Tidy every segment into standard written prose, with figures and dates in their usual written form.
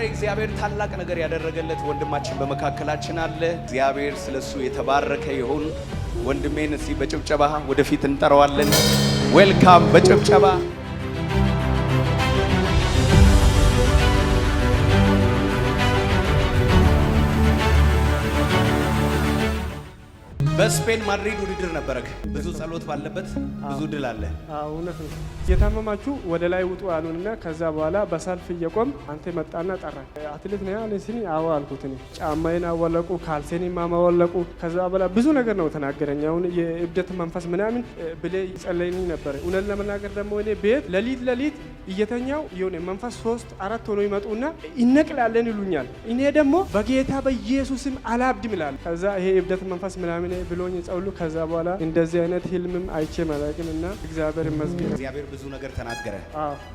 እግዚአብሔር ታላቅ ነገር ያደረገለት ወንድማችን በመካከላችን አለ። እግዚአብሔር ስለሱ የተባረከ ይሁን። ወንድሜን እስቲ በጭብጨባ ወደፊት እንጠራዋለን። ዌልካም በጭብጨባ በስፔን ማድሪድ ውድድር ነበረክ። ብዙ ጸሎት ባለበት ብዙ ድል አለ። እውነት ነው። የታመማችሁ ወደ ላይ ውጡ አሉንና ከዛ በኋላ በሰልፍ እየቆም አንተ መጣና ጠራኝ። አትሌት ነው ያለኝ። አዎ አልኩት። ጫማዬን አወለቁ፣ ካልሴን ማወለቁ። ከዛ በኋላ ብዙ ነገር ነው ተናገረኝ። አሁን የእብደት መንፈስ ምናምን ብለ ይጸለይኝ ነበር። እውነት ለመናገር ደግሞ እኔ ቤት ለሊት እየተኛው የሆነ መንፈስ 3-4 ሆኖ ይመጡና ይነቅላለን ይሉኛል። እኔ ደግሞ በጌታ በኢየሱስም አላብድም ይላል። ከዛ ይሄ እብደት መንፈስ ምናምን ብሎኝ ጸውሉ። ከዛ በኋላ እንደዚህ አይነት ህልምም አይቼ መላቅም እና እግዚአብሔር ይመስገን። እግዚአብሔር ብዙ ነገር ተናገረ።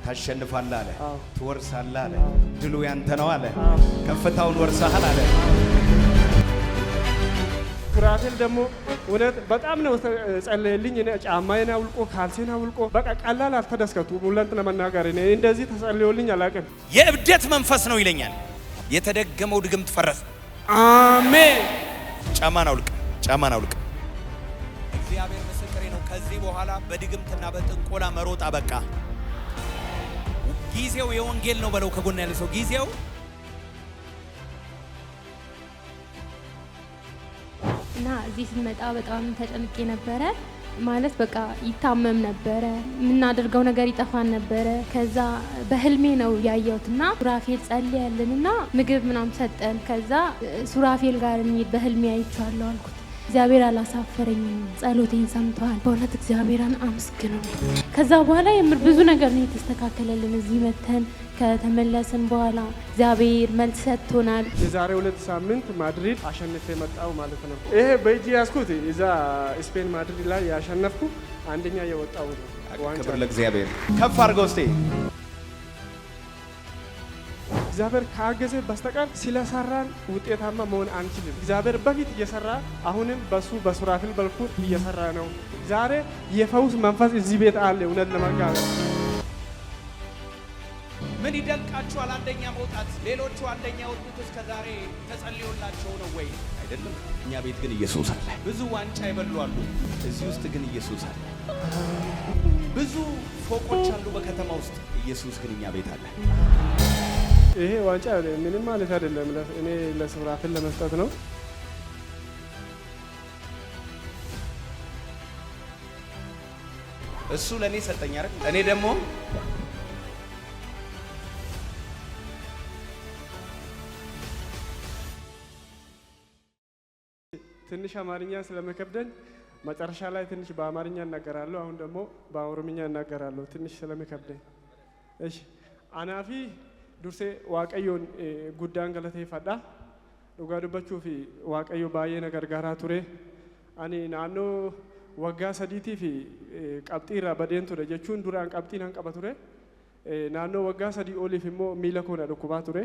ታሸንፋለህ አለ፣ ትወርሳለህ አለ፣ ድሉ ያንተ ነው አለ፣ ከፍታውን ወርሰሃል አለ። ሱራፌል ደግሞ እውነት በጣም ነው ጸለየልኝ። እኔ ጫማዬን አውልቆ ካልሴን አውልቆ በቃ ቀላል አልተደስከቱ ሙላንት ለመናገር እኔ እንደዚህ ተጸልዮልኝ አላውቅም። የእብደት መንፈስ ነው ይለኛል። የተደገመው ድግምት ፈረሰ። አሜን። ጫማን አውልቅ፣ ጫማን አውልቅ። እግዚአብሔር ምስክሬ ነው። ከዚህ በኋላ በድግምትና በጥንቆላ መሮጥ አበቃ። ጊዜው የወንጌል ነው በለው። ከጎን ያለ ሰው ጊዜው እና እዚህ ስንመጣ በጣም ተጨንቄ ነበረ። ማለት በቃ ይታመም ነበረ፣ የምናደርገው ነገር ይጠፋን ነበረ። ከዛ በህልሜ ነው ያየሁትና ሱራፌል ጸልያለንና ምግብ ምናምን ሰጠን። ከዛ ሱራፌል ጋር እንሂድ በህልሜ አይቼዋለሁ አልኩት። እግዚአብሔር አላሳፈረኝም፣ ጸሎቴን ሰምቷል። በእውነት እግዚአብሔርን አመስግኑ። ከዛ በኋላ የምር ብዙ ነገር ነው የተስተካከለልን። እዚህ መተን ከተመለስን በኋላ እግዚአብሔር መልስ ሰጥቶናል። የዛሬ 2 ሳምንት ማድሪድ አሸንፌ መጣው ማለት ነው። ይሄ በእጅ ያስኩት እዛ ስፔን ማድሪድ ላይ ያሸነፍኩ አንደኛ የወጣው ነው። ክብር ለእግዚአብሔር። ከፍ አድርገው እስቲ። እግዚአብሔር ካገዘ በስተቀር ስለሰራን ውጤታማ መሆን አንችልም። እግዚአብሔር በፊት እየሰራ አሁንም በሱ በሱራፌል በኩል እየሰራ ነው። ዛሬ የፈውስ መንፈስ እዚህ ቤት አለ። እውነት ለመናገር ምን ይደንቃችኋል? አንደኛ መውጣት። ሌሎቹ አንደኛ የወጡት እስከ ዛሬ ተጸልዮላቸው ነው ወይ? አይደለም። እኛ ቤት ግን ኢየሱስ አለ። ብዙ ዋንጫ ይበሉ አሉ፣ እዚህ ውስጥ ግን ኢየሱስ አለ። ብዙ ፎቆች አሉ በከተማ ውስጥ፣ ኢየሱስ ግን እኛ ቤት አለ። ይሄ ዋንጫ ምንም ማለት አይደለም። እኔ ለሱራፌል ለመስጠት ነው። እሱ ለኔ ሰጠኝ አይደል? እኔ ደግሞ ትንሽ አማርኛ ስለመከብደኝ መጨረሻ ላይ ትንሽ በአማርኛ እናገራለሁ። አሁን ደግሞ በኦሮምኛ እናገራለሁ ትንሽ ስለመከብደኝ። እሺ አናፊ ዱርሴ ዋቀዮን ጉዳን ገለቴፈዳ ዱጋ ዱበቹፍ ዋቀዮ ባየ ነገር ጋራ ቱሬ አኒ ናኖ ወጋ ሰዲቲ ፊ ቀብጢራ በዴን ቱሬ ጀቹን ዱራን ቀብጢን አንቀበ ቱሬ ናኖ ወጋ ሰዲ ኦሊፍ ሞ ሚለ ኮና ዱኩባ ቱሬ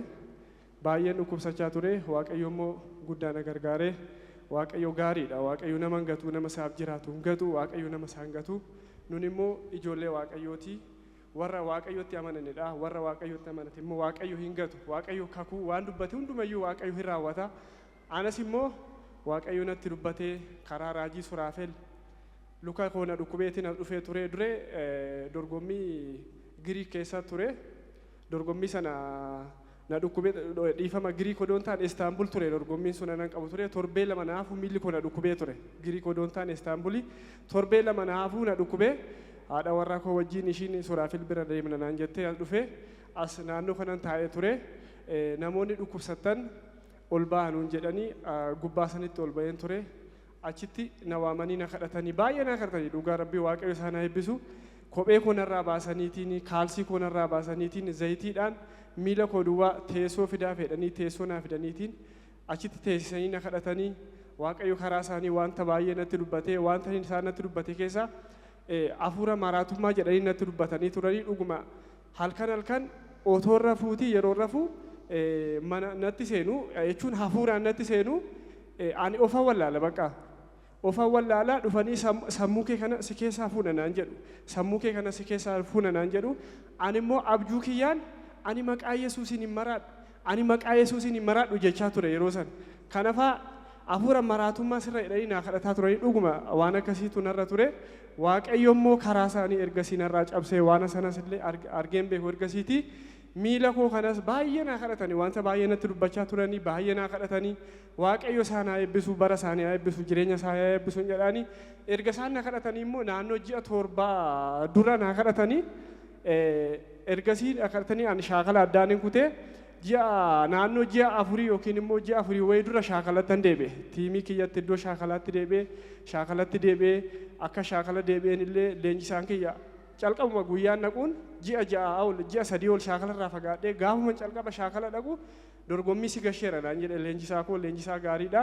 ባየን ዱኩብሰቻ ቱሬ ዋቀዮ ሞ ጉዳ ነገር ጋሬ ዋቀዮ ጋሪዳ ዋቀዮ ነመንገቱ ነመሳብ ጅራቱ ገቱ ዋቀዮ ነመሳንገቱ ኑኒሞ ኢጆሌ ዋቀዮቲ warra waaqayyotti amananidha. warra waaqayyotti amanate immoo waaqayyo hin gatu. waaqayyo kakuu waan dubbate hundumayyuu waaqayyo hin raawwata. anas immoo waaqayyo natti dubbate karaa raajii Suraafel luka koona dhukkubeetiin dhufee ture dure dorgommii Giriik keessa ture. dorgommii sana na dhukkubee dhiifama Giriik odoon ta'an Istaanbul ture. dorgommiin sun nan qabu ture. torbee lama naafu miilli koona dhukkubee ture. Giriik odoon ta'an Istaanbuli torbee lama naafu na dhukkubee haadha warraa koo wajjin ishiin Suraafel bira deemna naan jettee dhufe as naannoo kanan taa'ee ture. namoonni dhukkubsattan ol ba'anuun jedhanii gubbaa sanitti ol ba'een ture. achitti na waamanii na kadhatanii baay'ee na kadhatanii dhugaa rabbii waaqayyo isaan eebbisu. kophee koonarraa baasaniitiin kaalsii koonarraa baasaniitiin zayitiidhaan miila koo duwwaa teessoo fidaa fedhanii teessoo naa fidaniitiin achitti teessisanii na kadhatanii waaqayyo karaa isaanii wanta baay'ee natti dubbatee wanta isaan natti dubbate keessaa afuura maraatummaa jedhanii natti dubbatanii turanii dhuguma halkan otoo rafuutii yeroo rafuu mana natti seenu jechuun hafuuraan natti seenu ani ofa wallaala bakka ofa wallaala dhufanii sammuu kee kana si keessaa fuunanaan jedhu sammuu kee kana si keessaa fuunanaan jedhu ani immoo abjuu kiyyaan ani maqaa Yesuusiin hin maraadha ani maqaa Yesuusiin maradhu jechaa ture yeroo san kanafa afuura maraatummaa sirra hidhanii naa kadhataa turanii dhuguma waan akkasiitu narra ture waaqayyo immoo karaa isaanii ergasii narraa cabsee waan sanas illee argeen beeku ergasiiti miila koo kanas baay'ee naa kadhatanii wanta baay'ee natti dubbachaa turanii baay'ee naa kadhatanii waaqayyo isaan haa eebbisu bara isaanii haa eebbisu jireenya isaa haa eebbisu jedhanii erga isaan naa kadhatanii immoo naannoo ji'a 7 dura naa kadhatanii ergasii kadhatanii ani shaakala addaan kutee naannoo ji'a 4 yookiin immoo ji'a 4 wayii dura shaakalatti deebi'e tiimii kiyyatti iddoo shaakalatti deebi'e akka shaakala deebi'een illee leenjisaan kiyya calqabuma guyyaan naquun ji'a 3 ol shaakalarraa fagaadhee gaafuma calqaba shaakala dhaqu dorgommii si gasheera naan jedhe leenjisaa koo leenjisaa gaariidha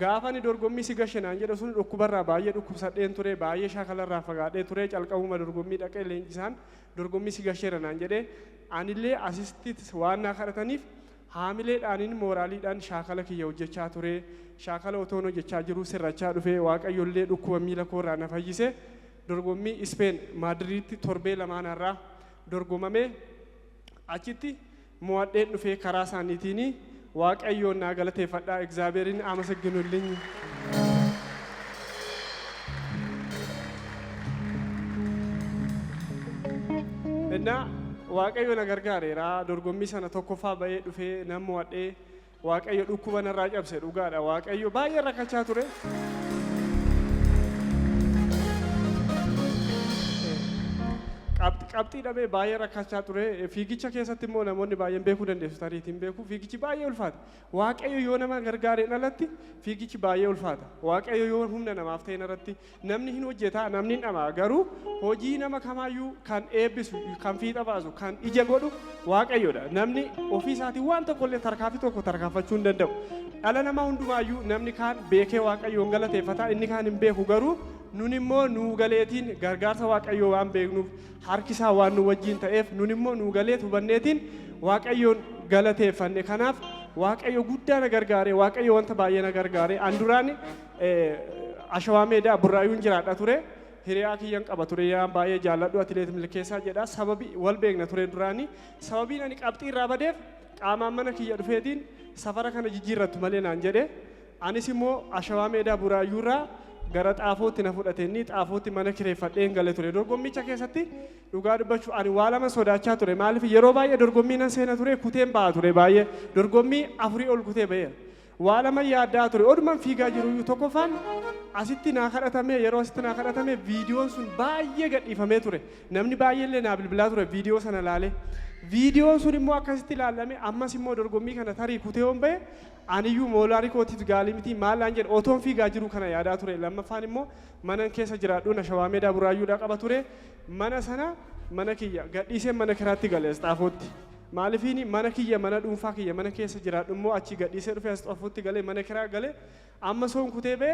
gaafani dorgommii si gashe naan jedhe sun dhukkubarraa baay'ee dhukkubsadheen ture baay'ee shaakalarraa fagaadhee ture calqabuma dorgommii dhaqee leenjisaan dorgommii si gasheera naan jedhe anillee asitti waan naa kadhataniif haamileedhaanin mooraaliidhaan shaakala kiyya hojjechaa ture shaakala otoon hojjechaa jiru sirrachaa dhufe waaqayyollee dhukkuba miila koorraa na fayyise dorgommii Ispeen Maadiriitti torbee lamaanarraa dorgomamee achitti mo'adheen dhufee karaa isaaniitiin waaqayyoon naa galateeffadhaa እግዚአብሔርን አመሰግኑልኝ እና waaqayyo na gargaareera dorgommii sana tokkoffaa ba'ee dhufee nan mo'adhee waaqayyo dhukkuba narraa cabse dhugaadha waaqayyo baay'ee rakkachaa ture qabxii dhabee baay'ee rakkachaa ture fiigicha keessatti immoo namoonni baay'een beekuu dandeessu tariitiin beeku fiigichi baay'ee ulfaata waaqayyo yoo nama gargaareen alatti fiigichi baay'ee ulfaata waaqayyo yoo humna namaaf ta'een irratti namni hin hojjetaa namni hin dhamaa garuu hojii nama kamaayyuu kan eebbisu kan fiixa baasu kan ija godhu waaqayyodha namni ofii isaatii waan tokkollee tarkaanfii tokko tarkaanfachuu hin danda'u dhala namaa hundumaayyuu namni kaan beekee waaqayyoon galateeffata inni kaan hin beeku garuu nun immoo nuu galeetiin gargaarsa waaqayyoo waan beeknuuf harki isaa waan nu wajjin ta'eef nun immoo nuu galeet hubanneetiin waaqayyoon galateeffanne kanaaf waaqayyo guddaa na gargaare waaqayyo wanta baay'ee na gargaare an duraan ashawaa meedaa burraayuun jiraadha ture hiriyaa kiyyan qaba ture yaan baay'ee jaalladhu atileet milkeessaa jedha sababii wal beekna ture duraanii sababiin ani qabxii irraa badeef qaamaan mana kiyya dhufeetiin safara kana jijjiirrattu malee naan jedhe anis immoo ashawaa meedaa burraayuurraa gara xaafootti na fudhateenni xaafootti mana kireeffadheen gale ture dorgommicha keessatti dhugaa dubbachuu ani waa lama sodaachaa ture maaliif yeroo baay'ee dorgommii nan seena ture kuteen ba'aa ture baay'ee dorgommii 4 ol kutee ba'eera waa lama yaaddaa ture odumaan fiigaa jiru tokkoffaan asitti naa kadhatame yeroo asitti naa kadhatame viidiyoon sun baay'ee gadhiifamee ture namni baay'eellee naa bilbilaa ture viidiyoo sana laalee viidiyoon sun immoo akkasitti ilaalame ammas immoo dorgommii kana tarii kutee on ba'e aniyyuu moolaarii kootiif gaalii miti maallaan jedhe otoon fiigaa jiru kana yaadaa ture lammaffaan immoo manan keessa jiraadhu na shawaa meedaa buraayyuudhaa qaba ture mana sana mana kiyya gadhiiseen mana kiraatti gale xaafootti maalifiin mana kiyya mana dhuunfaa kiyya mana keessa jiraadhu immoo achi gadhiisee dhufee xaafootti gale mana kiraa gale amma soon kutee ba'e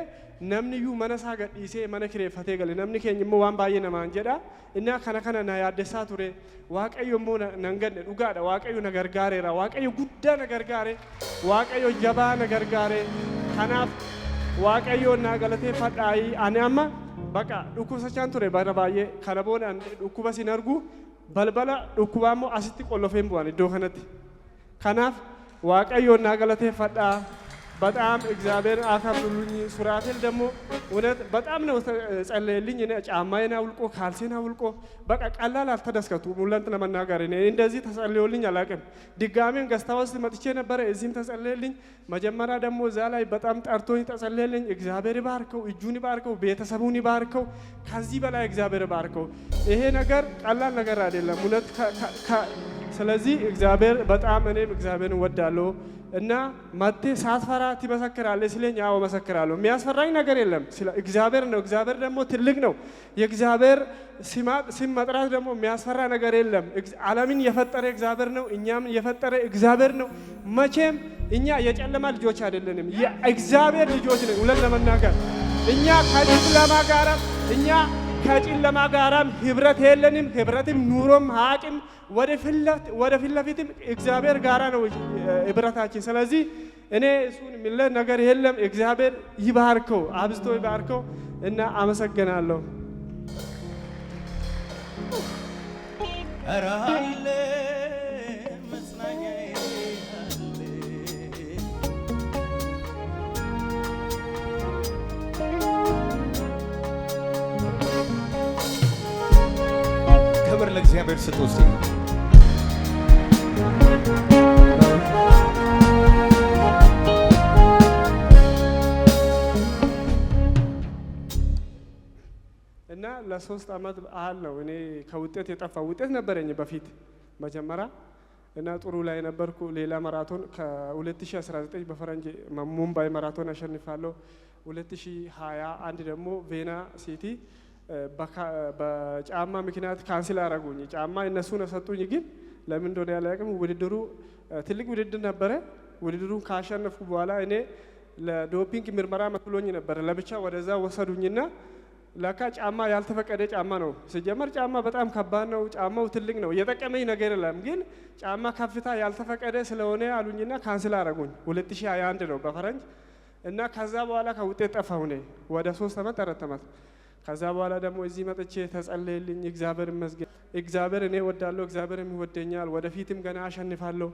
namni iyyuu mana isaa gadhiisee mana kireeffatee gale namni keenya immoo waan baay'ee namaan jedha inni kana na yaaddessaa ture waaqayyo immoo nan ganne dhugaadha waaqayyo na gargaareera waaqayyo guddaa na gargaare waaqayyo jabaa na gargaare kanaaf waaqayyo na galateeffadhaayi ani amma baqa dhukkubsachaan ture bara baay'ee kana booda dhukkuba sin argu balbala dhukkubaa immoo asitti qollofeen bu'an iddoo kanatti kanaaf waaqayyo na galateeffadhaa በጣም እግዚአብሔር አከብሩልኝ ሱራፌል ደግሞ እውነት በጣም ነው ጸለየልኝ እኔ ጫማዬን አውልቆ ካልሴን አውልቆ በቃ ቀላል አልተደስከቱ ሙላንት ለመናገር እኔ እንደዚህ ተጸልዮልኝ አላውቅም ድጋሜን ገስታውስ መጥቼ ነበር እዚህም ተጸለየልኝ መጀመሪያ ደግሞ እዛ ላይ በጣም ጠርቶኝ ተጸለየልኝ እግዚአብሔር ይባርከው እጁን ይባርከው ቤተሰቡን ይባርከው ከዚህ በላይ እግዚአብሔር ይባርከው ይሄ ነገር ቀላል ነገር አይደለም እውነት ስለዚህ እግዚአብሔር በጣም እኔም እግዚአብሔርን ወዳለሁ እና ማቴ ሳትፈራ ትመሰክራለህ ሲለኝ አዎ መሰክራለሁ የሚያስፈራኝ ነገር የለም ስለ እግዚአብሔር ነው እግዚአብሔር ደግሞ ትልቅ ነው የእግዚአብሔር ስም መጥራት ደግሞ የሚያስፈራ ነገር የለም ዓለምን የፈጠረ እግዚአብሔር ነው እኛም የፈጠረ እግዚአብሔር ነው መቼም እኛ የጨለማ ልጆች አይደለንም የእግዚአብሔር ልጆች ነን ሁለት ለመናገር እኛ ከጨለማ ጋራም ህብረት የለንም ህብረትም ኑሮም ሀቅም ወደ ፊት ለፊትም እግዚአብሔር ጋራ ነው ህብረታችን ስለዚህ እኔ እሱን የሚል ነገር የለም እግዚአብሔር ይባርከው አብዝቶ ይባርከው እና አመሰግናለሁ አራለ መጽናኛዬ ለእግዚአብሔር ስጡ እስቲ። እና ለ3 ዓመት ያህል ነው እኔ ከውጤት የጠፋ ውጤት ነበረኝ በፊት መጀመሪያ እና ጥሩ ላይ ነበርኩ። ሌላ ማራቶን ከ2019 በፈረንጅ ሙምባይ ማራቶን አሸንፋለሁ። 2021 ደግሞ ቬና ሲቲ በጫማ ምክንያት ካንስል አረጉኝ። ጫማ እነሱ ነው ሰጡኝ፣ ግን ለምን እንደሆነ ያላቅም። ውድድሩ ትልቅ ውድድር ነበረ። ውድድሩን ካሸነፍኩ በኋላ እኔ ለዶፒንግ ምርመራ መስሎኝ ነበረ። ለብቻ ወደዛ ወሰዱኝና ለካ ጫማ ያልተፈቀደ ጫማ ነው። ሲጀመር ጫማ በጣም ከባድ ነው። ጫማው ትልቅ ነው። የጠቀመኝ ነገር የለም፣ ግን ጫማ ከፍታ ያልተፈቀደ ስለሆነ አሉኝና ካንስል አረጉኝ። 2021 ነው በፈረንጅ እና ከዛ በኋላ ከውጤት ጠፋሁ እኔ ወደ 3 ዓመት 4 ዓመት። ከዛ በኋላ ደግሞ እዚህ መጥቼ ተጸለየልኝ። እግዚአብሔር ይመስገን። እግዚአብሔር እኔ እወዳለሁ፣ እግዚአብሔር ይወደኛል። ወደፊትም ገና አሸንፋለሁ።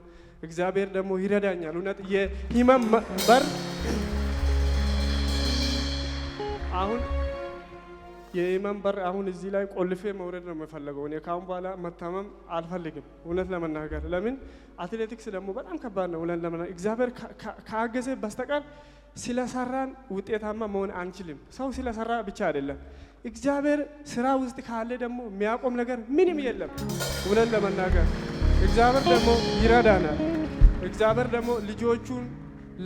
እግዚአብሔር ደግሞ ይረዳኛል። እውነት የህመም በር አሁን የህመም በር አሁን እዚህ ላይ ቆልፌ መውረድ ነው የምፈልገው። እኔ ካሁን በኋላ መታመም አልፈልግም እውነት ለመናገር። ለምን አትሌቲክስ ደግሞ በጣም ከባድ ነው እውነት ለመናገር። እግዚአብሔር ካገዘ በስተቀር ስለሰራን ውጤታማ መሆን አንችልም። ሰው ስለሰራ ብቻ አይደለም፣ እግዚአብሔር ስራ ውስጥ ካለ ደግሞ የሚያቆም ነገር ምንም የለም እውነት ለመናገር። እግዚአብሔር ደግሞ ይረዳናል። እግዚአብሔር ደግሞ ልጆቹን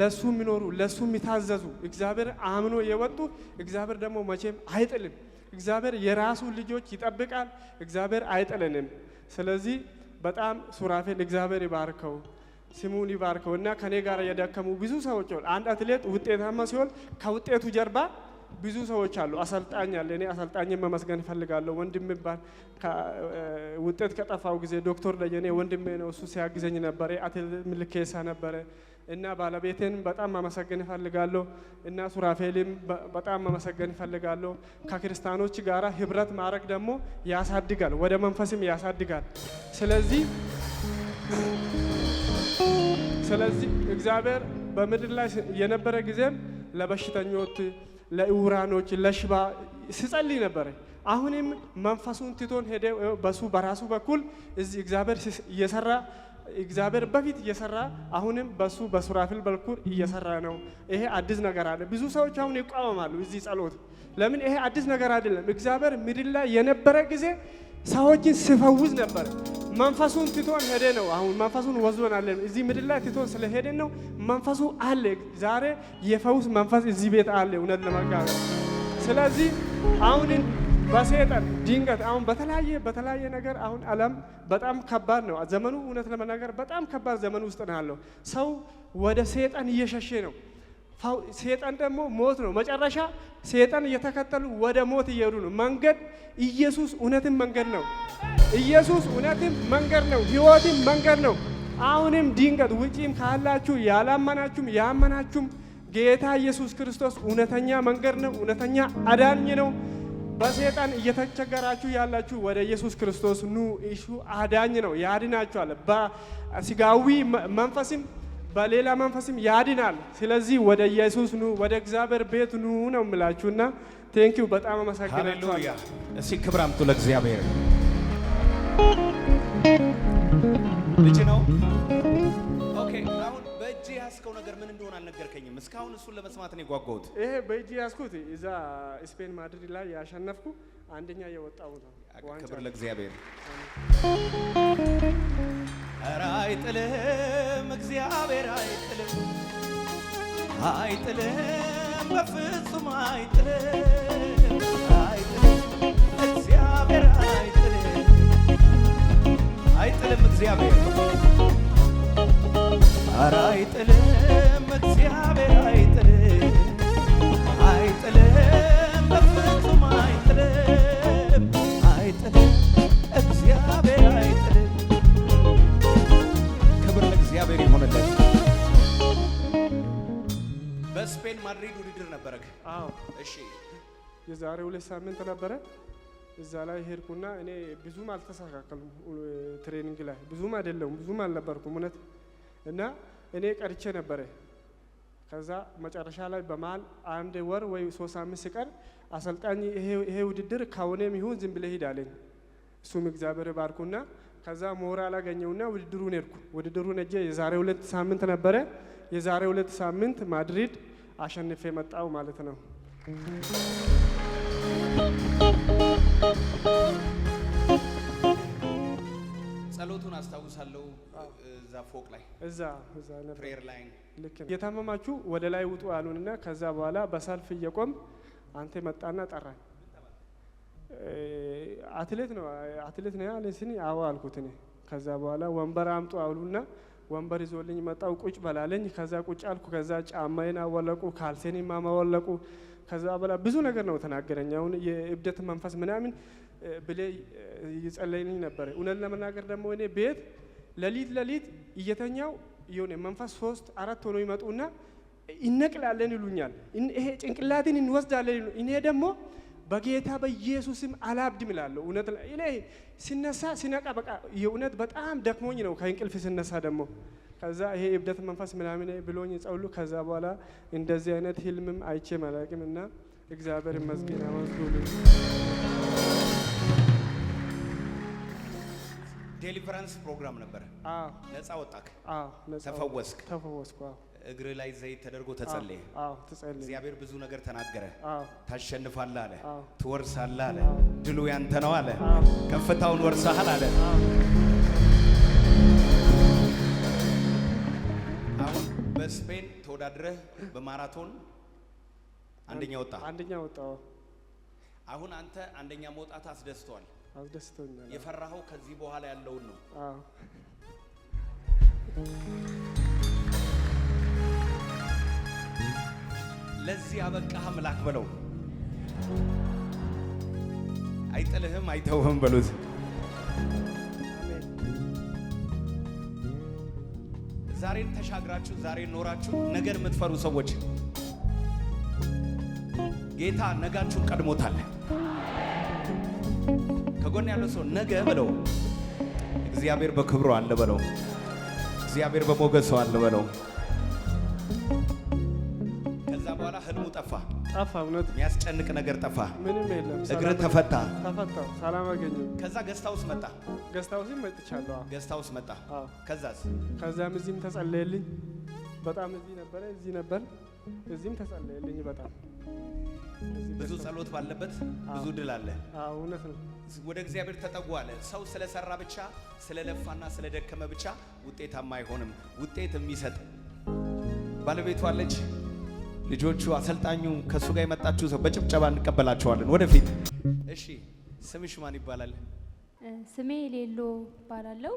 ለሱ የሚኖሩ ለሱ የሚታዘዙ እግዚአብሔር አምኖ የወጡ እግዚአብሔር ደግሞ መቼም አይጥልም። እግዚአብሔር የራሱ ልጆች ይጠብቃል። እግዚአብሔር አይጥልንም። ስለዚህ በጣም ሱራፌል እግዚአብሔር ይባርከው፣ ስሙን ይባርከው እና ከኔ ጋር የደከሙ ብዙ ሰዎች አሉ። አንድ አትሌት ውጤታማ ሲሆን ከውጤቱ ጀርባ ብዙ ሰዎች አሉ። አሰልጣኝ አለ። እኔ አሰልጣኝን መመስገን እፈልጋለሁ። ወንድም ባል ውጤት ከጠፋው ጊዜ ዶክተር ደጀኔ ወንድሜ ነው፣ እሱ ሲያግዘኝ ነበር። አትሌት ምልኬሳ ነበረ እና ባለቤቴን በጣም ማመሰገን እፈልጋለሁ እና ሱራፌልም በጣም ማመሰገን እፈልጋለሁ። ከክርስቲያኖች ጋራ ህብረት ማድረግ ደግሞ ያሳድጋል፣ ወደ መንፈስም ያሳድጋል። ስለዚህ እግዚአብሔር በምድር ላይ የነበረ ጊዜም ለበሽተኞች፣ ለዕውራኖች፣ ለሽባ ሲጸልይ ነበረ። አሁንም መንፈሱን ትቶን ሄደ። በሱ በራሱ በኩል እዚህ እግዚአብሔር እየሰራ እግዚአብሔር በፊት እየሰራ አሁንም በሱ በሱራፌል በኩል እየሰራ ነው። ይሄ አዲስ ነገር አለ። ብዙ ሰዎች አሁን ይቃወማሉ እዚህ ጸሎት። ለምን? ይሄ አዲስ ነገር አይደለም። እግዚአብሔር ምድር ላይ የነበረ ጊዜ ሰዎችን ሲፈውስ ነበር። መንፈሱን ትቶን ሄደ ነው። አሁን መንፈሱን ወዝዶን አለ። እዚህ ምድር ላይ ትቶን ስለሄደ ነው። መንፈሱ አለ። ዛሬ የፈውስ መንፈስ እዚህ ቤት አለ እውነት ለመናገር። ስለዚህ አሁን በሰይጣን ድንገት አሁን በተለያየ ነገር አሁን ዓለም በጣም ከባድ ነው ዘመኑ። እውነት ለመናገር በጣም ከባድ ዘመን ውስጥ ነው ያለው። ሰው ወደ ሰይጣን እየሸሸ ነው። ሰይጣን ደግሞ ሞት ነው መጨረሻ። ሰይጣን እየተከተሉ ወደ ሞት እየሄዱ ነው። መንገድ ኢየሱስ እውነትም መንገድ ነው። ኢየሱስ እውነትም መንገድ ነው፣ ሕይወትም መንገድ ነው። አሁንም ድንገት ውጪም ካላችሁ ያላመናችሁም ያመናችሁም ጌታ ኢየሱስ ክርስቶስ እውነተኛ መንገድ ነው፣ እውነተኛ አዳኝ ነው። በሰይጣን እየተቸገራችሁ ያላችሁ ወደ ኢየሱስ ክርስቶስ ኑ። እሱ አዳኝ ነው፣ ያድናችኋል። በስጋዊ መንፈስም በሌላ መንፈስም ያድናል። ስለዚህ ወደ ኢየሱስ ኑ፣ ወደ እግዚአብሔር ቤት ኑ ነው የምላችሁና ቴንኪው በጣም አመሰግናለሁ። ሃሌሉያ! እስቲ ክብር አምጡ ለእግዚአብሔር። ልጅ ነው። ኦኬ፣ አሁን በእጅ ያስከው ነገር ምን እንደሆነ አልነገርከኝም። እስካሁን እሱን ለመስማት ነው የጓጓሁት። ይሄ በእጅ ያስኩት እዛ ስፔን ማድሪድ ላይ ያሸነፍኩ አንደኛ የወጣው ነው። ክብር ለእግዚአብሔር። ኧረ አይጥልም እግዚአብሔር አይጥልም፣ አይጥልም በፍጹም አይጥልም፣ አይጥልም እግዚአብሔር አይጥልም፣ አይጥልም እግዚአብሔር። ኧረ አይጥልም እግዚአብሔር አይጥልም፣ አይጥልም በፍጹም አይጥልም፣ አይጥልም እግዚአብሔር አይጥልም። ክብር ለእግዚአብሔር ይሁንለት። በስፔን ማድሪድ ውድድር ነበረ። አዎ፣ እሺ። የዛሬ 2 ሳምንት ነበረ። እዛ ላይ ሄድኩና እኔ ብዙም አልተስተካከልኩም። ትሬኒንግ ላይ ብዙም አይደለም ብዙም አልነበርኩም እውነት እና እኔ ቀርቼ ነበረ። ከዛ መጨረሻ ላይ በመሃል 1 ወር ወይ 3 ሳምንት ሲቀር አሰልጣኝ ይሄ ውድድር ከሆነም ይሁን ዝም ብለህ ሂድ አለኝ። እሱም እግዚአብሔር ባርኩና ከዛ ሞራል አገኘውና ውድድሩን ሄድኩ። ውድድሩን ሄጄ የዛሬ 2 ሳምንት ነበረ። የዛሬ 2 ሳምንት ማድሪድ አሸንፌ መጣው ማለት ነው። ጸሎቱን አስታውሳለሁ። እዛ ፎቅ ላይ እዛ ነበር ፕሬየር ላይን ልክ የታመማችሁ ወደ ላይ ውጡ አሉንና ከዛ በኋላ በሰልፍ እየቆም አንተ መጣና ጠራኝ። አትሌት ነው ያለኝ። አዎ አልኩት እኔ። ከዛ በኋላ ወንበር አምጡ አሉና ወንበር ይዞልኝ መጣው። ቁጭ በላለኝ። ከዛ ቁጭ አልኩ። ከዛ ጫማዬን አወለቁ፣ ካልሴኔን ማወለቁ። ከዛ በኋላ ብዙ ነገር ነው ተናገረኝ። አሁን የእብደት መንፈስ ምናምን ብሌ ይጸለይልኝ ነበር። እውነት ለመናገር ደግሞ እኔ ቤት ለሊት እየተኛው የሆነ መንፈስ 3 4 ሆኖ ይመጡና ይነቅላለን ይሉኛል። ይሄ ጭንቅላትን እንወስዳለን ይሉ። እኔ ደግሞ በጌታ በኢየሱስም አላብድም እላለሁ። እውነት እኔ ሲነሳ ሲነቃ በቃ የእውነት በጣም ደክሞኝ ነው ከእንቅልፍ ሲነሳ ደግሞ ከዛ ይሄ እብደት መንፈስ ምናምን ብሎኝ ጸውሉ። ከዛ በኋላ እንደዚህ አይነት ህልምም አይቼ መላቅም እና እግዚአብሔር ይመስገን አመስግኑልኝ። ዴሊቨራንስ ፕሮግራም ነበር። ነፃ ወጣክ? ተፈወስክ? እግር ላይ ዘይት ተደርጎ ተጸለየ። እግዚአብሔር ብዙ ነገር ተናገረ። ታሸንፋለህ አለ፣ ትወርሳለህ አለ፣ ድሉ ያንተ ነው አለ፣ ከፍታውን ወርሰሃል አለ። አሁን በስፔን ተወዳድረህ በማራቶን አንደኛ ወጣ። አሁን አንተ አንደኛ መውጣት አስደስቷል? አስደስቶኛል። የፈራኸው ከዚህ በኋላ ያለውን ነው። ለዚህ አበቃህ አምላክ በለው። አይጥልህም አይተውህም በሉት። ዛሬን ተሻግራችሁ ዛሬን ኖራችሁ ነገር የምትፈሩ ሰዎች ጌታ ነጋችሁን ቀድሞታል። ከጎን ያለው ሰው ነገ በለው። እግዚአብሔር በክብሩ አለ በለው። እግዚአብሔር በሞገሱ አለ በለው። ከዛ በኋላ ህልሙ ጠፋ። እውነት የሚያስጨንቅ ነገር ጠፋ። ምንም የለም። እግር ተፈታ። ሰላም አገኘሁ። ከዛ ገስታውስ መጣ። ገስታውስም መጥቻለሁ። ገስታውስ መጣ። ከዛም እዚህም ተጸለየልኝ። በጣም እዚህ ነበር። እዚህም ተጸለየልኝ በጣም ብዙ ጸሎት ባለበት ብዙ ድል አለ። እውነት ነው። ወደ እግዚአብሔር ተጠጉ አለ። ሰው ስለሰራ ብቻ ስለለፋና ስለደከመ ብቻ ውጤታማ አይሆንም። ውጤት የሚሰጥ ባለቤቱ አለች፣ ልጆቹ፣ አሰልጣኙ፣ ከሱ ጋር የመጣችሁ ሰው በጭብጨባ እንቀበላቸዋለን ወደፊት። እሺ ስምሽ ማን ይባላል? ስሜ ሌሎ እባላለሁ።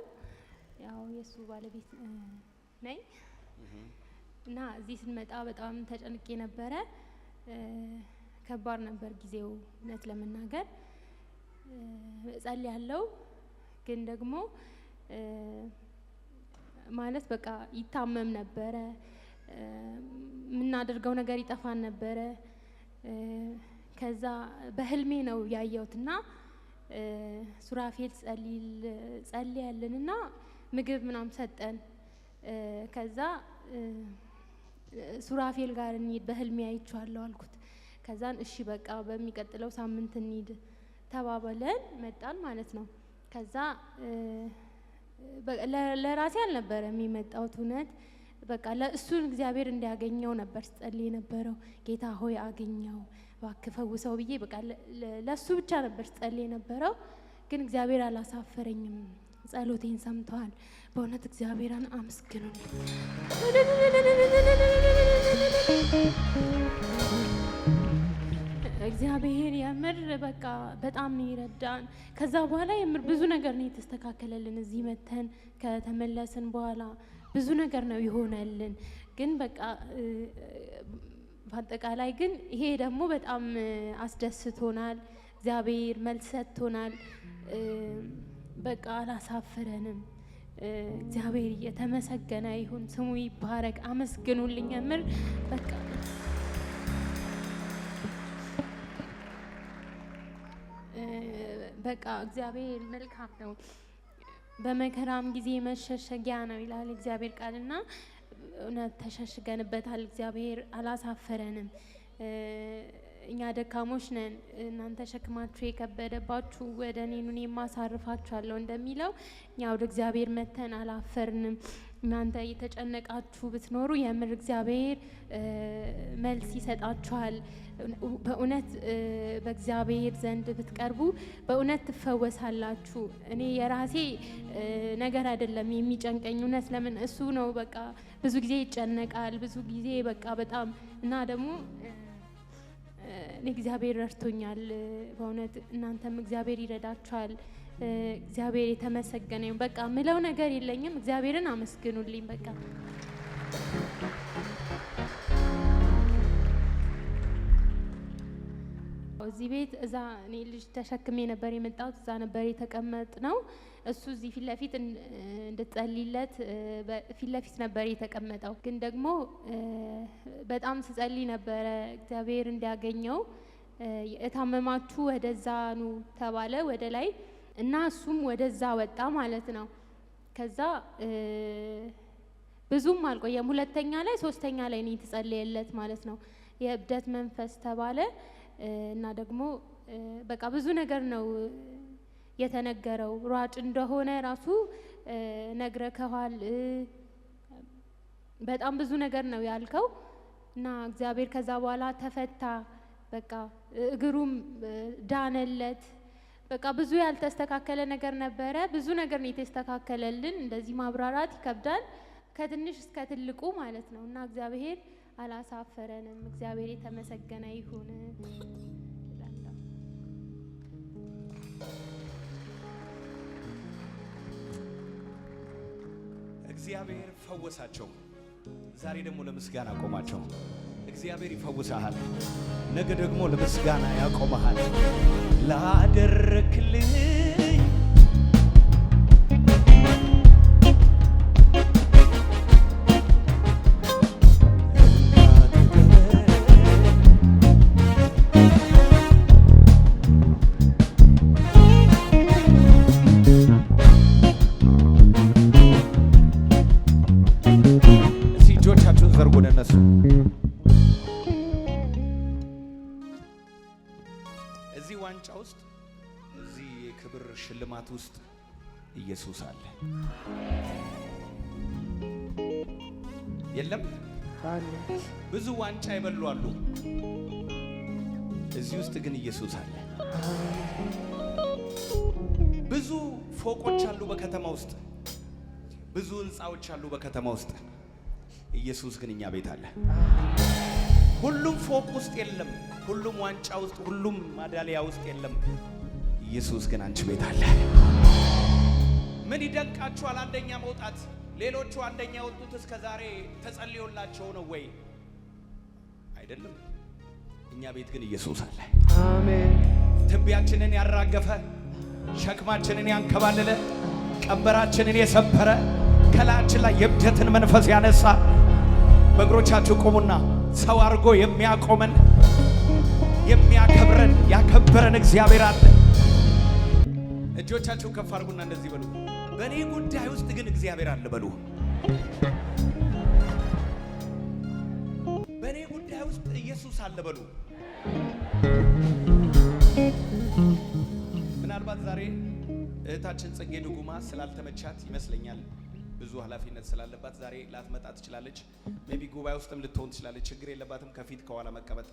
ያው የሱ ባለቤት ነኝ እና እዚህ ስንመጣ በጣም ተጨንቄ ነበረ። ከባድ ነበር ጊዜው እውነት ለመናገር ጸልያለሁ። ግን ደግሞ ማለት በቃ ይታመም ነበረ። የምናደርገው ነገር ይጠፋን ነበረ። ከዛ በህልሜ ነው ያየሁትና ሱራፌል ጸልያለንና ምግብ ምናምን ሰጠን። ከዛ ሱራፌል ጋር እንሂድ በህልሜ አይቼዋለሁ አልኩት። ከዛን እሺ በቃ በሚቀጥለው ሳምንት እንሂድ ተባባለን መጣን ማለት ነው። ከዛ ለራሴ አልነበረም የመጣሁት እውነት በቃ ለእሱን እግዚአብሔር እንዲያገኘው ነበር ስጸልይ የነበረው። ጌታ ሆይ አገኘው እባክህ ፈውሰው ብዬ በቃ ለእሱ ብቻ ነበር ስጸልይ የነበረው። ግን እግዚአብሔር አላሳፈረኝም፣ ጸሎቴን ሰምተዋል። በእውነት እግዚአብሔርን አመስግኑ። እግዚአብሔር የምር በቃ በጣም ነው ይረዳን። ከዛ በኋላ የምር ብዙ ነገር ነው የተስተካከለልን። እዚህ መተን ከተመለስን በኋላ ብዙ ነገር ነው ይሆነልን። ግን በቃ በአጠቃላይ ግን ይሄ ደግሞ በጣም አስደስቶናል። እግዚአብሔር መልስ ሰጥቶናል። በቃ አላሳፈረንም። እግዚአብሔር የተመሰገነ ይሁን፣ ስሙ ይባረክ። አመስግኑልኝ የምር በቃ በቃ እግዚአብሔር መልካም ነው። በመከራም ጊዜ መሸሸጊያ ነው ይላል እግዚአብሔር ቃልና እውነት ተሸሽገንበታል። እግዚአብሔር አላሳፈረንም። እኛ ደካሞች ነን፣ እናንተ ሸክማችሁ የከበደባችሁ ወደ እኔ ኑ እኔም አሳርፋችኋለሁ እንደሚለው እኛ ወደ እግዚአብሔር መተን አላፈርንም። እናንተ እየተጨነቃችሁ ብትኖሩ የምር እግዚአብሔር መልስ ይሰጣችኋል። በእውነት በእግዚአብሔር ዘንድ ብትቀርቡ በእውነት ትፈወሳላችሁ። እኔ የራሴ ነገር አይደለም የሚጨንቀኝ፣ እውነት ለምን እሱ ነው። በቃ ብዙ ጊዜ ይጨነቃል፣ ብዙ ጊዜ በቃ በጣም እና ደግሞ እኔ እግዚአብሔር ረድቶኛል በእውነት እናንተም እግዚአብሔር ይረዳችኋል። እግዚአብሔር የተመሰገነ ይሁን። በቃ ምለው ነገር የለኝም። እግዚአብሔርን አመስግኑልኝ። በቃ እዚህ ቤት እዛ እኔ ልጅ ተሸክሜ ነበር የመጣሁት። እዛ ነበር የተቀመጥ ነው። እሱ እዚህ ፊት ለፊት እንድትጸልይለት ፊት ለፊት ነበር የተቀመጠው። ግን ደግሞ በጣም ስጸልይ ነበረ እግዚአብሔር እንዲያገኘው። የታመማችሁ ወደዛ ኑ ተባለ ወደ ላይ እና እሱም ወደዛ ወጣ ማለት ነው። ከዛ ብዙም አልቆየም። ሁለተኛ ላይ ሶስተኛ ላይ ነው የተጸለየለት ማለት ነው። የእብደት መንፈስ ተባለ እና ደግሞ በቃ ብዙ ነገር ነው የተነገረው። ሯጭ እንደሆነ ራሱ ነግረከዋል። በጣም ብዙ ነገር ነው ያልከው እና እግዚአብሔር ከዛ በኋላ ተፈታ። በቃ እግሩም ዳነለት። በቃ ብዙ ያልተስተካከለ ነገር ነበረ። ብዙ ነገር ነው የተስተካከለልን። እንደዚህ ማብራራት ይከብዳል፣ ከትንሽ እስከ ትልቁ ማለት ነው። እና እግዚአብሔር አላሳፈረንም። እግዚአብሔር የተመሰገነ ይሁን። እግዚአብሔር ፈወሳቸው። ዛሬ ደግሞ ለምስጋና ቆማቸው። እግዚአብሔር ይፈውሳል። ነገ ደግሞ ለምስጋና ያቆመሃል። ላደረክልኝ እጆቻችሁን ዘርጉ ለነሱ። እዚህ ዋንጫ ውስጥ እዚህ የክብር ሽልማት ውስጥ ኢየሱስ አለ። የለም ብዙ ዋንጫ ይበሉ አሉ። እዚህ ውስጥ ግን ኢየሱስ አለ። ብዙ ፎቆች አሉ በከተማ ውስጥ፣ ብዙ ህንፃዎች አሉ በከተማ ውስጥ። ኢየሱስ ግን እኛ ቤት አለ። ሁሉም ፎቅ ውስጥ የለም፣ ሁሉም ዋንጫ ውስጥ፣ ሁሉም ማዳሊያ ውስጥ የለም። ኢየሱስ ግን አንቺ ቤት አለ። ምን ይደንቃችኋል? አንደኛ መውጣት። ሌሎቹ አንደኛ የወጡት እስከ ዛሬ ተጸልዮላቸው ነው ወይ? አይደለም። እኛ ቤት ግን ኢየሱስ አለ። አሜን። ትቢያችንን ያራገፈ፣ ሸክማችንን ያንከባለለ፣ ቀንበራችንን የሰበረ፣ ከላያችን ላይ የእብደትን መንፈስ ያነሳ፣ በእግሮቻችሁ ቆሙና ሰው አድርጎ የሚያቆመን የሚያከብረን ያከበረን እግዚአብሔር አለ። እጆቻችሁ ከፍ አድርጉና እንደዚህ በሉ፣ በእኔ ጉዳይ ውስጥ ግን እግዚአብሔር አለ በሉ። በእኔ ጉዳይ ውስጥ ኢየሱስ አለ በሉ። ምናልባት ዛሬ እህታችን ጽጌ ድጉማ ስላልተመቻት ይመስለኛል፣ ብዙ ኃላፊነት ስላለባት ዛሬ ላትመጣ ትችላለች። ሜቢ ጉባኤ ውስጥም ልትሆን ትችላለች። ችግር የለባትም። ከፊት ከኋላ መቀመጥ።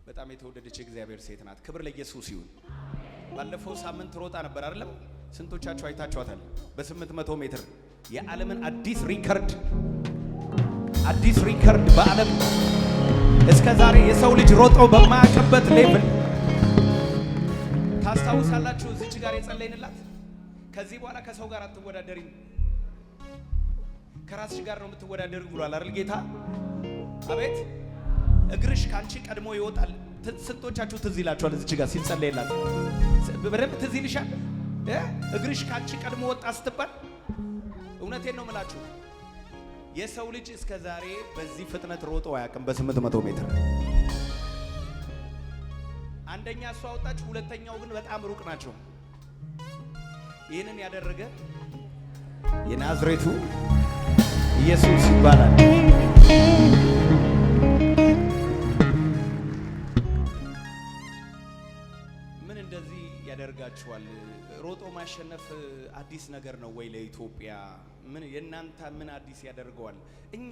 በጣም የተወደደች እግዚአብሔር ሴት ናት። ክብር ለኢየሱስ ይሁን። ባለፈው ሳምንት ሮጣ ነበር አይደለም? ስንቶቻችሁ አይታችኋታል? በ800 ሜትር የዓለምን አዲስ ሪከርድ በዓለም እስከ ዛሬ የሰው ልጅ ሮጠው በማያውቅበት ሌቭል ታስታውሳላችሁ። እዚች ጋር የጸለይንላት ከዚህ በኋላ ከሰው ጋር አትወዳደሪም፣ ከራስሽ ጋር ነው የምትወዳደሪ ብሏል አይደል ጌታ? አቤት። እግርሽ ካንቺ ቀድሞ ይወጣል። ስንቶቻችሁ ትዝ ይላችኋል? እዚች ጋር ሲጸለይላት በደንብ ትዝ ይልሻል? እግርሽ ካንቺ ቀድሞ ወጣ ስትባል፣ እውነቴን ነው የምላችሁ የሰው ልጅ እስከ ዛሬ በዚህ ፍጥነት ሮጦ አያውቅም። በ800 ሜትር አንደኛ እሷ ወጣች፣ ሁለተኛው ግን በጣም ሩቅ ናቸው። ይህንን ያደረገ የናዝሬቱ ኢየሱስ ይባላል። ምን እንደዚህ ያደርጋችኋል? ሮጦ ማሸነፍ አዲስ ነገር ነው ወይ ለኢትዮጵያ? ምን የናንተ ምን አዲስ ያደርገዋል? እኛ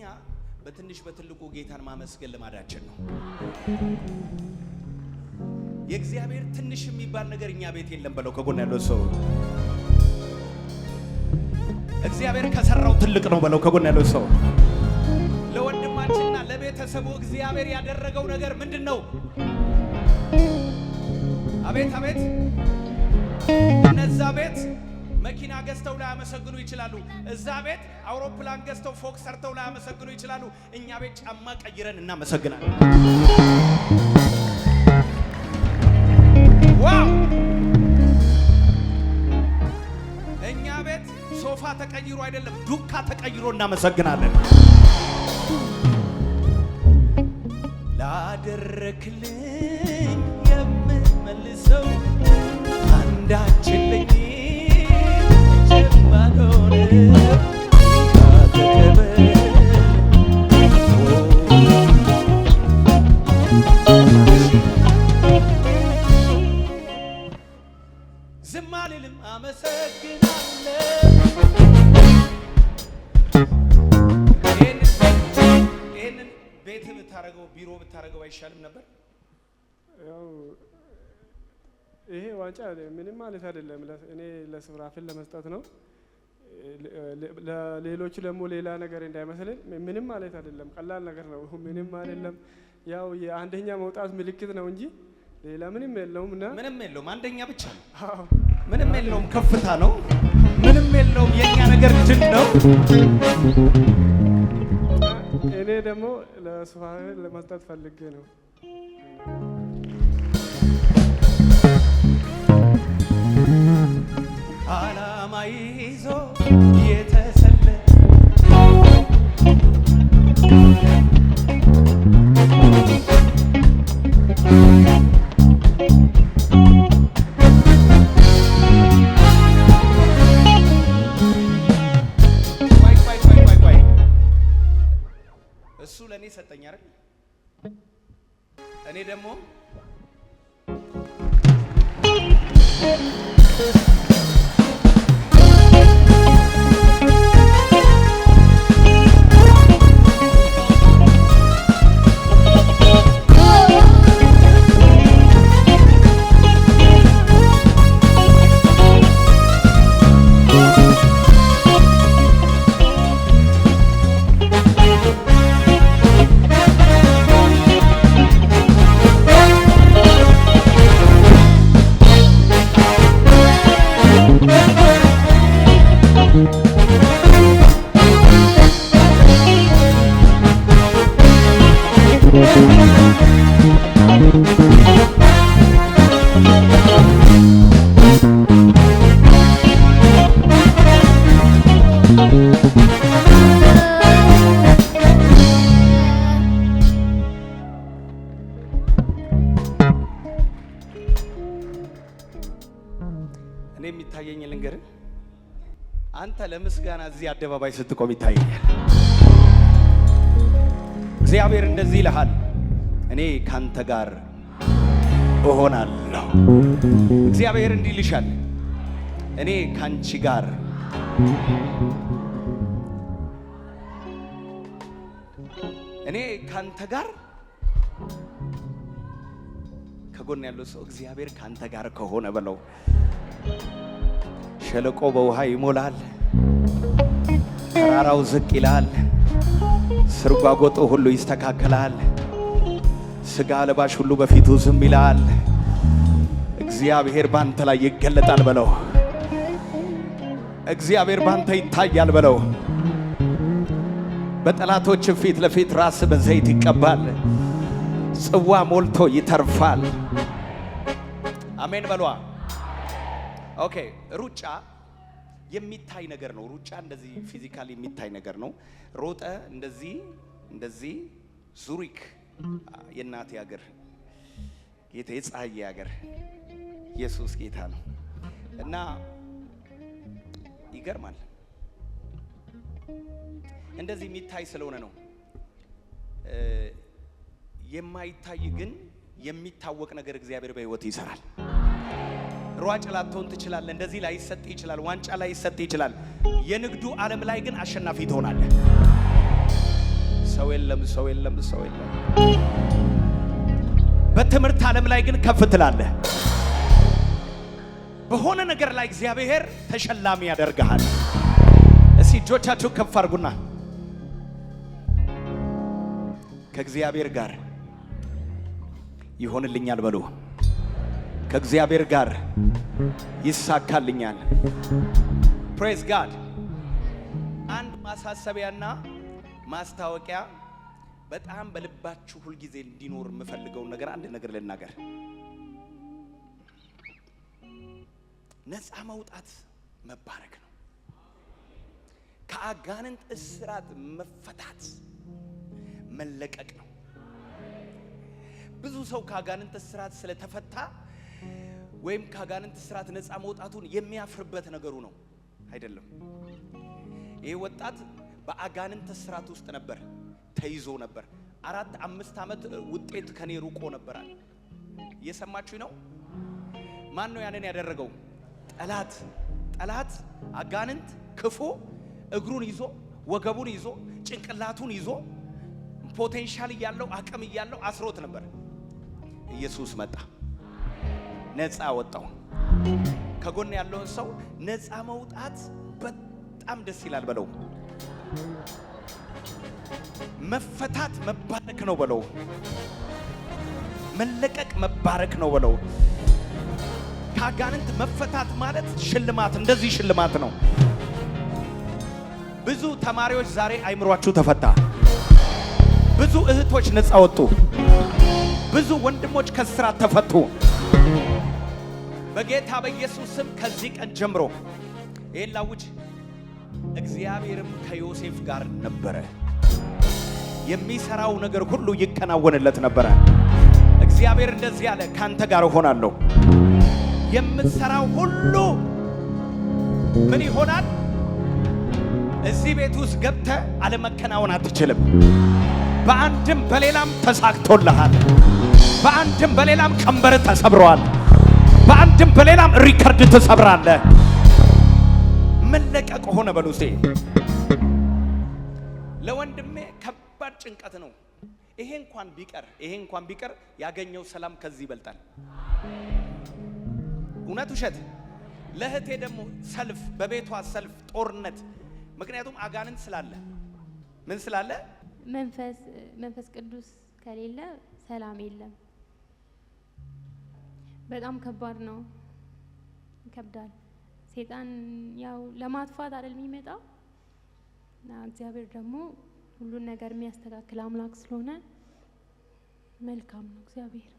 በትንሽ በትልቁ ጌታን ማመስገን ልማዳችን ነው። የእግዚአብሔር ትንሽ የሚባል ነገር እኛ ቤት የለም በለው ከጎን ያለው ሰው። እግዚአብሔር ከሰራው ትልቅ ነው በለው ከጎን ያለው ሰው። ለወንድማችንና ለቤተሰቡ እግዚአብሔር ያደረገው ነገር ምንድነው? አቤት አቤት። እነዛ ቤት መኪና ገዝተው ላያመሰግኑ ይችላሉ። እዛ ቤት አውሮፕላን ገዝተው ፎቅ ሰርተው ላያመሰግኑ ይችላሉ። እኛ ቤት ጫማ ቀይረን እናመሰግናለን። ዋው! እኛ ቤት ሶፋ ተቀይሮ አይደለም ዱካ ተቀይሮ እናመሰግናለን። ላደረክልኝ የምመልሰው አንዳች የለኝም ጀማዶን ተቀበል ዝም አልልም አመሰግናለሁ። ይሄንን ቤት ብታረገው ቢሮ ብታረገው አይሻልም ነበር? ያው ይሄ ዋንጫ ምንም ማለት አይደለም። እኔ ለሱራፌል ለመስጠት ነው። ለሌሎቹ ደግሞ ሌላ ነገር እንዳይመስልን ምንም ማለት አይደለም። ቀላል ነገር ነው። ምንም አይደለም። ያው የአንደኛ መውጣት ምልክት ነው እንጂ ሌላ ምንም የለውም። እና ምንም የለውም። አንደኛ ብቻ ነው። ምንም የለውም። ከፍታ ነው። ምንም የለውም። የኛ ነገር ድል ነው። እኔ ደግሞ ለሱራፌል ለመስጠት ፈልጌ ነው። ዓላማ ይዞ የተሰለ እሱ ለእኔ ሰጠኝ አይደል? እኔ ደግሞ እኔ የሚታየኝ ልንገርህ፣ አንተ ለምስጋና እዚህ አደባባይ ስትቆም ይታየኛል። እግዚአብሔር እንደዚህ ይልሃል፣ እኔ ካንተ ጋር እሆናለሁ። እግዚአብሔር እንዲህ ይልሻል፣ እኔ ካንቺ ጋር እኔ ካንተ ጋር። ከጎን ያለው ሰው እግዚአብሔር ካንተ ጋር ከሆነ በለው። ሸለቆ በውሃ ይሞላል፣ ተራራው ዝቅ ይላል፣ ስርጓጎጦ ሁሉ ይስተካከላል፣ ስጋ ለባሽ ሁሉ በፊቱ ዝም ይላል። እግዚአብሔር ባንተ ላይ ይገለጣል በለው። እግዚአብሔር ባንተ ይታያል በለው። በጠላቶች ፊት ለፊት ራስ በዘይት ይቀባል፣ ጽዋ ሞልቶ ይተርፋል። አሜን በሏ። ኦኬ። ሩጫ የሚታይ ነገር ነው። ሩጫ እንደዚህ ፊዚካሊ የሚታይ ነገር ነው። ሮጠ እንደዚህ ዙሪክ የእናቴ ሀገር ጌታ የፀሐይ ሀገር ኢየሱስ ጌታ ነው። እና ይገርማል። እንደዚህ የሚታይ ስለሆነ ነው። የማይታይ ግን የሚታወቅ ነገር እግዚአብሔር በሕይወት ይሰራል። ሯጭ ላትሆን ትችላለህ። እንደዚህ ላይ ይሰጥ ይችላል፣ ዋንጫ ላይ ይሰጥ ይችላል። የንግዱ ዓለም ላይ ግን አሸናፊ ትሆናለህ። ሰው የለም። በትምህርት ዓለም ላይ ግን ከፍ ትላለህ። በሆነ ነገር ላይ እግዚአብሔር ተሸላሚ ያደርግሃል። እስቲ እጆቻችሁ ከፍ አድርጉና ከእግዚአብሔር ጋር ይሆንልኛል በሉ። ከእግዚአብሔር ጋር ይሳካልኛል። ፕሬዝ ጋድ። አንድ ማሳሰቢያና ማስታወቂያ በጣም በልባችሁ ሁል ጊዜ እንዲኖር የምፈልገውን ነገር አንድ ነገር ልናገር። ነፃ መውጣት መባረክ ነው። ከአጋንንት እስራት መፈታት መለቀቅ ነው። ብዙ ሰው ከአጋንንት እስራት ስለተፈታ ወይም ከአጋንንት እስራት ነፃ መውጣቱን የሚያፍርበት ነገሩ ነው አይደለም። ይሄ ወጣት በአጋንንት እስራት ውስጥ ነበር፣ ተይዞ ነበር። 4-5 ዓመት ውጤት ከኔ ሩቆ ነበራል። እየሰማችሁ ነው? ማን ነው ያንን ያደረገው? ጠላት አጋንንት ክፉ እግሩን ይዞ ወገቡን ይዞ ጭንቅላቱን ይዞ ፖቴንሻል ያለው አቅም ያለው አስሮት ነበር። ኢየሱስ መጣ፣ ነፃ ወጣው። ከጎን ያለውን ሰው ነፃ መውጣት በጣም ደስ ይላል በለው። መፈታት መባረክ ነው በለው። መለቀቅ መባረክ ነው በለው። ከአጋንንት መፈታት ማለት ሽልማት፣ እንደዚህ ሽልማት ነው። ብዙ ተማሪዎች ዛሬ አይምሯችሁ ተፈታ። ብዙ እህቶች ነፃ ወጡ። ብዙ ወንድሞች ከስራት ተፈቱ። በጌታ በኢየሱስ ስም ከዚህ ቀን ጀምሮ ይሄን ላውጅ። እግዚአብሔርም ከዮሴፍ ጋር ነበረ። የሚሰራው ነገር ሁሉ ይከናወንለት ነበረ። እግዚአብሔር እንደዚህ ያለ ካንተ ጋር እሆናለሁ። የምትሰራው ሁሉ ምን ይሆናል? እዚህ ቤት ውስጥ ገብተህ አለመከናወን አትችልም። በአንድም በሌላም ተሳክቶልሃል። በአንድም በሌላም ቀንበር ተሰብሯል። በአንድም በሌላም ሪከርድ ተሰብራለህ። መለቀቅ ሆነ በሉሴ። ለወንድሜ ከባድ ጭንቀት ነው። ይሄ እንኳን ቢቀር ያገኘው ሰላም ከዚህ ይበልጣል። እውነት ውሸት? ለእህቴ ደግሞ ሰልፍ፣ በቤቷ ሰልፍ፣ ጦርነት። ምክንያቱም አጋንንት ስላለ ምን ስላለ? መንፈስ ቅዱስ ከሌለ ሰላም የለም። በጣም ከባድ ነው፣ ይከብዳል። ሰይጣን ያው ለማጥፋት አይደል የሚመጣው እና እግዚአብሔር ደግሞ ሁሉን ነገር የሚያስተካክል አምላክ ስለሆነ መልካም ነው እግዚአብሔር።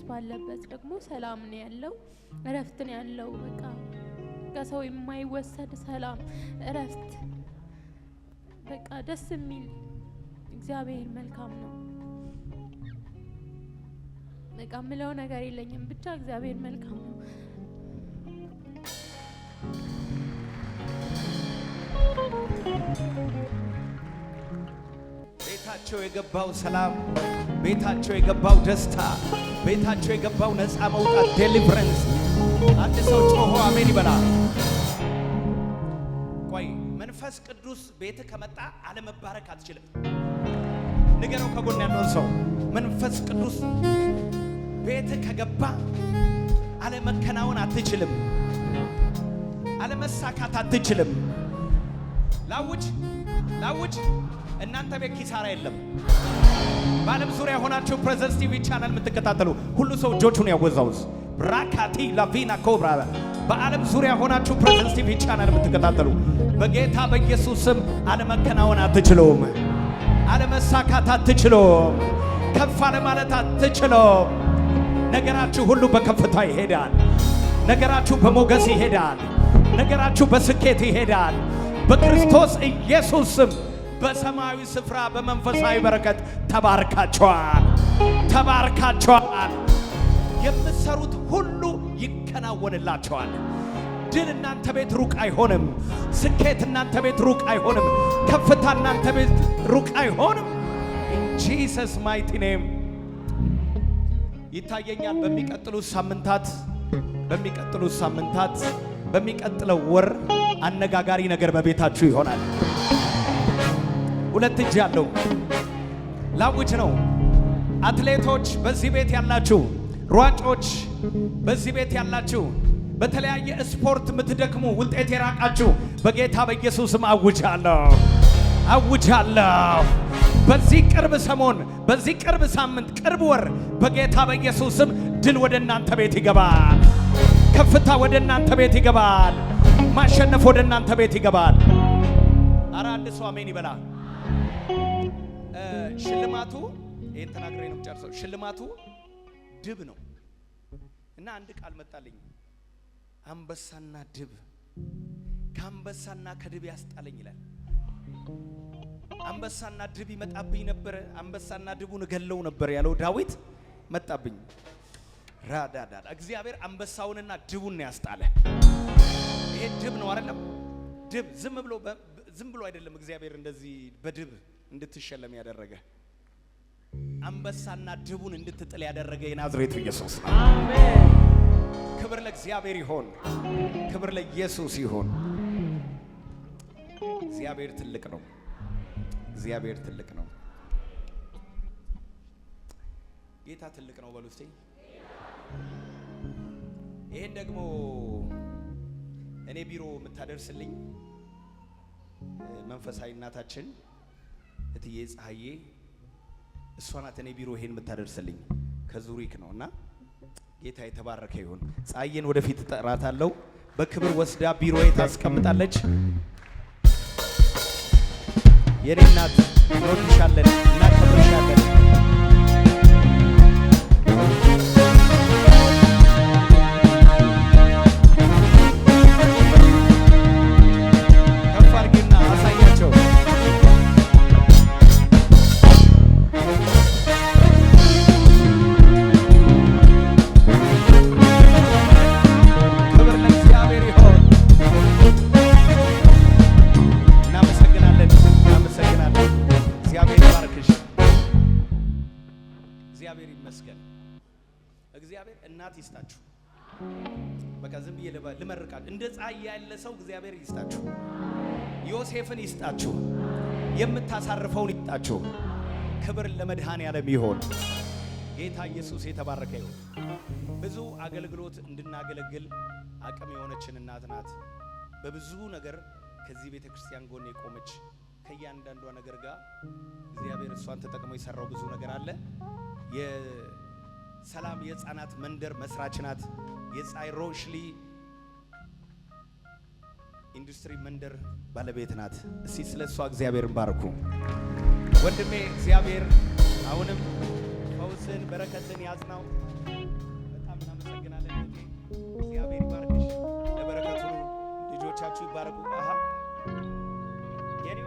ባለበት ደግሞ ሰላም ነው ያለው፣ እረፍት ነው ያለው። በቃ ከሰው የማይወሰድ ሰላም፣ እረፍት፣ በቃ ደስ የሚል እግዚአብሔር መልካም ነው። በቃ ምለው ነገር የለኝም፣ ብቻ እግዚአብሔር መልካም ነው። ቤታቸው የገባው ሰላም፣ ቤታቸው የገባው ደስታ፣ ቤታቸው የገባው ነፃ መውጣት፣ ዴሊቨረንስ። አንድ ሰው ጮሆ አሜን ይበላ። ቆይ መንፈስ ቅዱስ ቤት ከመጣ አለመባረክ አትችልም። ንገረው ከጎን ያለውን ሰው፣ መንፈስ ቅዱስ ቤት ከገባ አለመከናወን አትችልም፣ አለመሳካት አትችልም። ላውጅ እናንተ ቤት ኪሳራ የለም። በዓለም ዙሪያ ሆናችሁ ፕሬዘንስ ቲቪ ቻናል የምትከታተሉ ሁሉ ሰው እጆቹን ያወዛውዝ። ብራካቲ ላቪና ኮብራ። በዓለም ዙሪያ ሆናችሁ ፕሬዘንስ ቲቪ ቻናል የምትከታተሉ በጌታ በኢየሱስ ስም አለመከናወን አትችሉም፣ አለመሳካት አትችሉም፣ ከፍ አለ ማለት አትችሉም። ነገራችሁ ሁሉ በከፍታ ይሄዳል። ነገራችሁ በሞገስ ይሄዳል። ነገራችሁ በስኬት ይሄዳል። በክርስቶስ ኢየሱስ ስም በሰማያዊ ስፍራ በመንፈሳዊ በረከት ተባርካችኋል፣ ተባርካችኋል። የምትሰሩት ሁሉ ይከናወንላችኋል። ድል እናንተ ቤት ሩቅ አይሆንም። ስኬት እናንተ ቤት ሩቅ አይሆንም። ከፍታ እናንተ ቤት ሩቅ አይሆንም። ኢን ጂሰስ ማይቲ ኔም ይታየኛል። በሚቀጥሉት ሳምንታት በሚቀጥለው ወር አነጋጋሪ ነገር በቤታችሁ ይሆናል። ሁለት እጅ ያለው ላውጅ ነው። አትሌቶች በዚህ ቤት ያላችሁ፣ ሯጮች በዚህ ቤት ያላችሁ፣ በተለያየ ስፖርት የምትደክሙ ውጤት የራቃችሁ በጌታ በኢየሱስም አውጃለሁ። በዚህ ቅርብ ሰሞን፣ በዚህ ቅርብ ሳምንት፣ ቅርብ ወር በጌታ በኢየሱስም ድል ወደ እናንተ ቤት ይገባል። ከፍታ ወደ እናንተ ቤት ይገባል። ማሸነፍ ወደ እናንተ ቤት ይገባል። ኧረ አንድ ሰው አሜን ይበላ። ሽልማቱ ይሄን ተናግሬ ነው ጨርሰው። ሽልማቱ ድብ ነው እና አንድ ቃል መጣልኝ። አንበሳና ድብ፣ ከአንበሳና ከድብ ያስጣለኝ ይላል። አንበሳና ድብ ይመጣብኝ ነበር፣ አንበሳና ድቡን እገለው ነበር ያለው ዳዊት መጣብኝ። ራዳዳ እግዚአብሔር አንበሳውንና ድቡን ነው ያስጣለ። ይሄ ድብ ነው አይደለም? ድብ ዝም ብሎ አይደለም እግዚአብሔር እንደዚህ በድብ እንድትሸለም ያደረገ፣ አንበሳና ድቡን እንድትጥል ያደረገ የናዝሬቱ ኢየሱስ ነው። አሜን። ክብር ለእግዚአብሔር ይሁን፣ ክብር ለኢየሱስ ይሁን። እግዚአብሔር ትልቅ ነው፣ እግዚአብሔር ትልቅ ነው። ጌታ ትልቅ ነው በሉ እስቲ። ይሄን ደግሞ እኔ ቢሮ የምታደርስልኝ መንፈሳዊ እናታችን እትዬ ፀሐዬ እሷ ናት። እኔ ቢሮ ይሄን የምታደርስልኝ ከዙሪክ ነውና ጌታ የተባረከ ይሁን። ፀሐዬን ወደፊት እጠራታለሁ። በክብር ወስዳ ቢሮዬ ታስቀምጣለች። የኔ እናት እንወድሻለን፣ እናከብርሻለን። እግዚአብሔር እናት ይስጣችሁ። በቃ ዝም ብዬ ልመርቃችሁ። እንደ ፀሐይ ያለ ሰው እግዚአብሔር ይስጣችሁ። ዮሴፍን ይስጣችሁ። የምታሳርፈውን ይስጣችሁ። ክብር ለመድኃኔዓለም ይሁን። ጌታ ኢየሱስ የተባረከ ይሁን። ብዙ አገልግሎት እንድናገለግል አቅም የሆነችን እናት ናት። በብዙ ነገር ከዚህ ቤተ ክርስቲያን ጎን የቆመች ከእያንዳንዷ ነገር ጋር እግዚአብሔር እሷን ተጠቅሞ የሰራው ብዙ ነገር አለ። የሰላም የህፃናት መንደር መስራች ናት። የፀሐይ ሮሽሊ ኢንዱስትሪ መንደር ባለቤት ናት። እስቲ ስለሷ እግዚአብሔርን ባርኩ። ወንድሜ እግዚአብሔር አሁንም ፈውስን በረከትን ያጽናው። በጣም እናመሰግናለን። እግዚአብሔር ይባርክሽ። ለበረከቱ ልጆቻችሁ ይባረኩ። አሃ የኔ